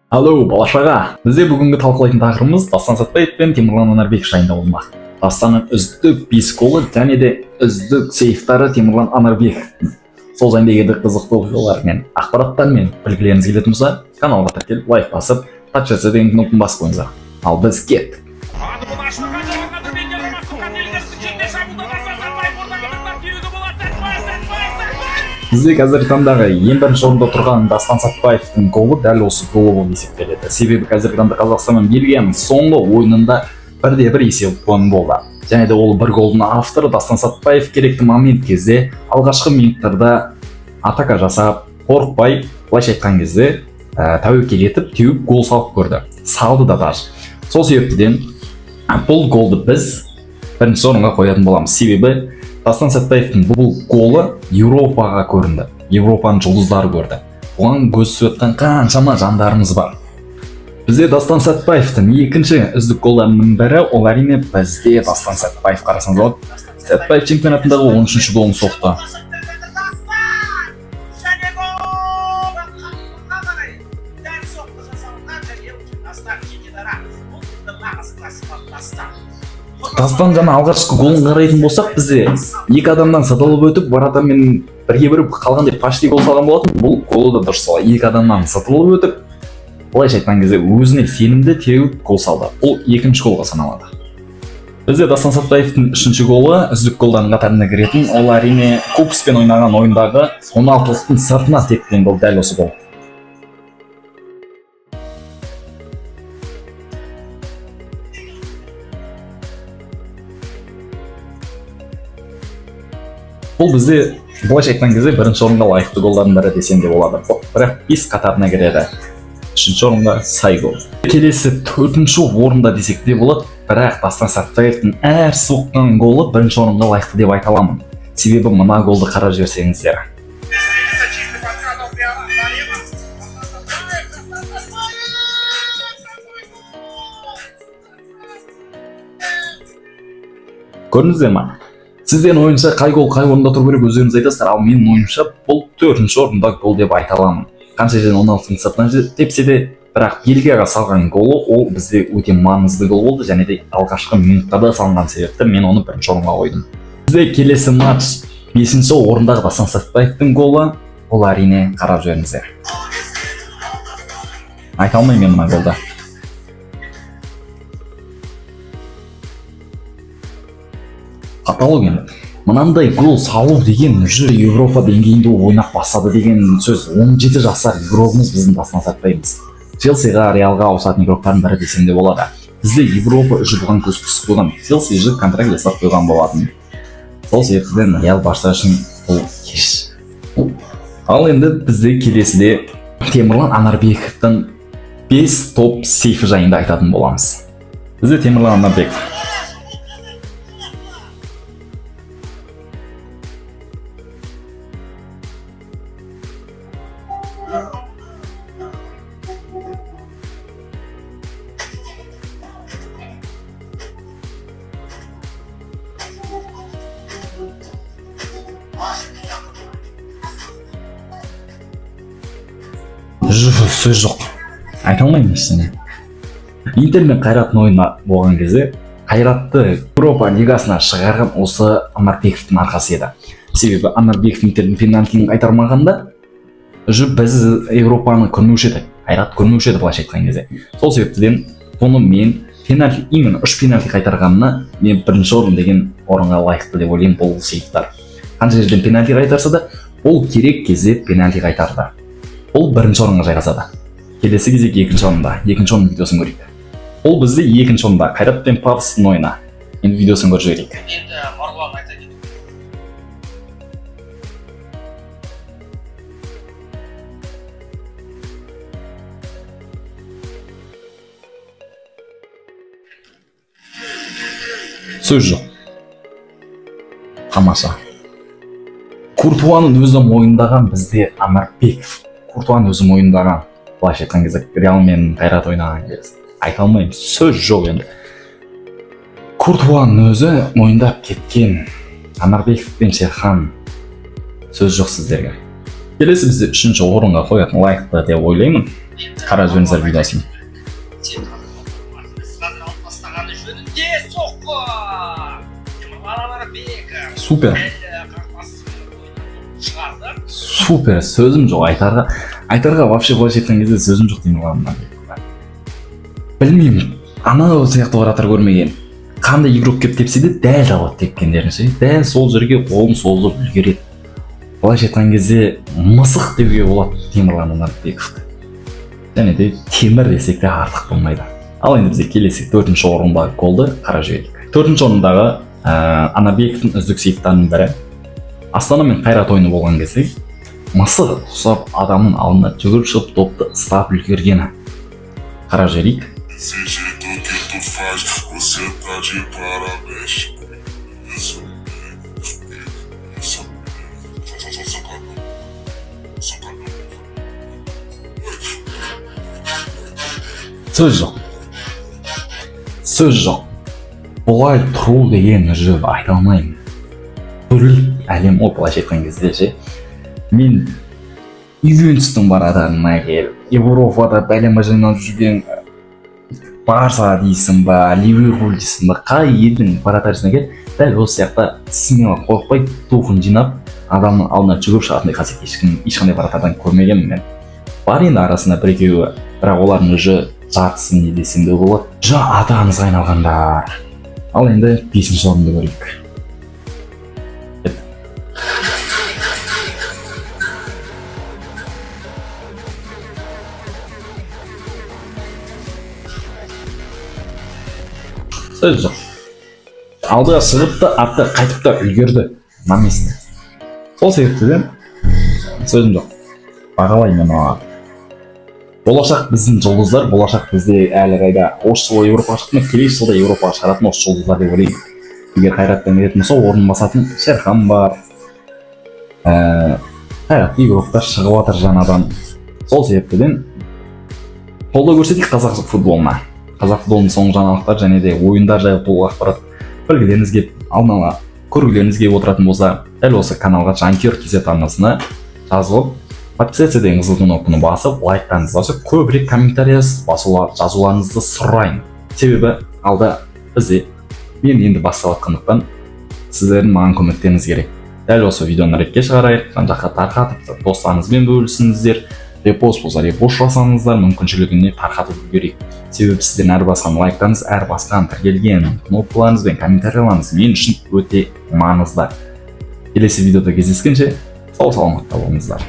Алло, бала-шаға! Бізде бүгінгі талқылайтын тақырыбымыз Дастан Сатпаев пен Темірлан Анарбеков жайында болмақ. Дастанның үздік 5 голы және де үздік сейфтары Темірлан Анарбеков. Сол жайында егер қызықты оқиғалар мен ақпараттар мен білгілеріңіз келетін болса, каналға тіркеліп лайк басып, тақ жаса деген кнопканы басып қойыңыздар. Ал біз кеттік. Бізде қазіргі таңдағы ең бірінші орында тұрған Дастан Сатпаевтың голы дәл осы голы болып есептеледі. Себебі қазіргі таңда Қазақстан мен Бельгияның соңғы ойынында 1-1 есебімен болды. Және де ол бір голдың авторы Дастан Сатпаев керекті момент кезде алғашқы минуттарда атака жасап, қорықпай, былайша айтқан кезде тәуекел етіп, теуіп гол салып көрді. Салды да даже. Сол себептен бұл голды біз бірінші орынға қоятын боламыз. Себебі Дастан Сатпаевтың бұл голы Еуропаға көрінді. Еуропаның жұлдыздары көрді. Оған көз түсіп қаншама жандарымыз бар. Бізде Дастан Сатпаевтың екінші үздік голдарының бірі, ол әрине бізде Дастан Сатпаев қарасаңыз болады. Сатпаев чемпионатындағы 13-ші голын соқты. Дастан жаңа алғашқы голын қарайтын болсақ, бізде екі адамнан сатылып өтіп, бір адаммен бірге қалғандай почти гол салған болатын. Бұл голы да дұрыс салды. Екі адамнан сатылып өтіп, былайша айтқан кезде өзіне сенімді теуіп гол салды. Ол екінші голға саналады. Бізде Дастан Сатпаевтың үшінші голы үздік голдардың қатарына кіретін. Ол әрине Купспен ойнаған ойындағы 16-лықтың сыртына тепкен гол дәл осы гол. Бұл бізде былайша айтқан кезде бірінші орынға лайықты голдардың бірі десем де болады. Бірақ 5 қатарына кіреді. Үшінші орынға сай гол. Келесі 4-ші орында десек те болады. Бірақ Дастан Сатпаевтың әр соққан голы бірінші орынға лайықты деп айта аламын. Себебі мына голды қарап жіберсеңіздер. Көрдіңіздер ме? Сізден ойынша қай гол қай орында тұру керек өздеріңіз айтасыздар, ал менің ойымша бұл 4-ші орында гол деп айта аламын. Қанша жерден 16-ның сыртынан тепсе де, бірақ Бельгияға салған голы ол бізде өте маңызды гол болды, және де алғашқы минуттарда салынған себепті мен оны бірінші орынға қойдым. Бізде келесі матч 5-ші орындағы Дастан Сатпаевтың голы, ол әрине қарап жүріңіздер. Айта алмаймын мен мына голды. Қаталу енді. Мынандай гол салу деген жүр Еуропа деңгейінде ойнақ бастады деген сөз. 17 жасар игрогымыз біздің Дастан Сатпаевымыз. Челсиға, Реалға ауысатын игроктардың бірі десем де болады. Бізде Еуропа үшін бұған көз түсіп қойған. Челси үшін контракт жасап қойған болатын. Сол себептен Реал Барса үшін бұл кеш. Ал енді бізде келесіде Темірлан Анарбековтың 5 топ сейфі жайында айтатын боламыз. Бізде Темірлан Анарбеков. Сөз жоқ. Айта алмаймын ештеңе. Интер мен Қайраттың ойыны болған кезде Қайратты Еуропа лигасына шығарған осы Анарбековтың арқасы еді. Себебі Анарбеков Интердің пенальтini қайтармағанда біз Еуропаны көрмеуші едік. Қайрат көрмеуші еді былайша айтқан кезде. Сол себептен бұны мен пенальти, именно 3 пенальти қайтарғанына мен бірінші орын деген орынға лайықты деп ойлаймын. Бұл сейфтар. Қанша жерден пенальти қайтарса да, ол керек кезде пенальти қайтарды. Ол бірінші орынға жайғасады. Келесі кезек екінші орында. Екінші орын видеосын көрейік. Ол бізде екінші орында Қайрат пен Павловтың ойыны. Енді видеосын көріп жіберейік. Енді Марғұлан айта кетті. Сөз жоқ. Тамаша. Куртуаның өзі мойындаған бізде Анарбеков. Куртуаның өзі мойындаған. Былайша айтқан кезде Реал мен Қайрат ойнаған кезде. Айта алмаймын, сөз жоқ енді. Куртуаның өзі мойындап кеткен. Анарбеков пен Шерхан сөз жоқ сіздерге. Келесі бізде үшінші орынға қоятын лайықты деп ойлаймын. Қара жүріңіздер видеосын. Супер. Супер, сөзім жоқ айтарға вообще былайша айтқан кезде сөзім жоқ деймін ғой. Білмеймін, анау сияқты оратор көрмеген. Қандай игрок кеп тепсе де дәл табады тепкендерін ше. Дәл сол жерге қолын созып үлгереді. Былайша айтқан кезде мысық деуге болады Темірлан Нұрбековті. Және де темір десек те артық болмайды. Ал енді бізде келесі 4-ші орындағы голды қарап жіберейік. 4-ші орындағы Анабековтың үздік сейіттарының бірі. Астана мен Қайрат ойыны болған кезде мысық ұсап адамның алдына жүгіріп шығып допты ұстап үлгергені. Қарап жіберейік. Сөз жоқ. Бұлай тұру деген жөп айта алмаймын. Бүрлік әлем ол былайша айтқан кезде ше. Мен Ювентустың баратарына келіп, Европада бәлем жинап жүрген Барса дейсің ба, Ливерпуль дейсің ба, қай елдің баратарысына келіп, дәл осы сияқты смело қорықпай тухын жинап, адамның алдына жүгіріп шығатындай қасиет ешқандай баратардан көрмегенмін мен. Бар енді арасында бір-екеуі, бірақ олардың уже жартысы не десем де болады. Аты аңызға айналғандар. Ал енді 5-ші орынды көрейік. Сөз жоқ. Алдыға шығып та, артқа қайтып та үлгерді. Наместі. Сол себептіден сөзім жоқ. Бағалаймын оған. Болашақ біздің жұлдыздар, болашақ бізде әлі қайда осы жылы Европаға шықты ма, келесі жылда Европаға шығаратын осы жұлдыздар деп ойлаймын. Егер Қайраттан келетін болса, орнын басатын Шерхан бар. Қайрат Европаға шығып жатыр жаңадан. Сол себептіден қолдау көрсетейік қазақ футболына. Қазақ футболының соңғы жаңалықтар және де ойындар жайлы толық ақпарат білгілеріңіз келіп, алдын ала көргілеріңіз келіп отыратын болса, дәл осы каналға Жанкүйер KZ арнасына жазылып, подписаться деген қызыл кнопканы басып, лайктарыңызды басып, көбірек комментарий жазуларыңызды сұраймын. Себебі алда бізде мен енді бастап жатқандықтан сіздердің маған көмектеріңіз керек. Дәл осы видеоны ретке шығарайық, жан-жаққа тарқатып, достарыңызбен бөлісіңіздер. Репост болса репост жасаңыздар, мүмкіншілігіне тарқатып үлгерейік. Себебі сіздердің әр басқан лайктарыңыз, әр басқан тіркелген кнопкаларыңыз бен комментарияларыңыз мен үшін өте маңызды. Келесі видеода кездескенше сау саламатта болыңыздар.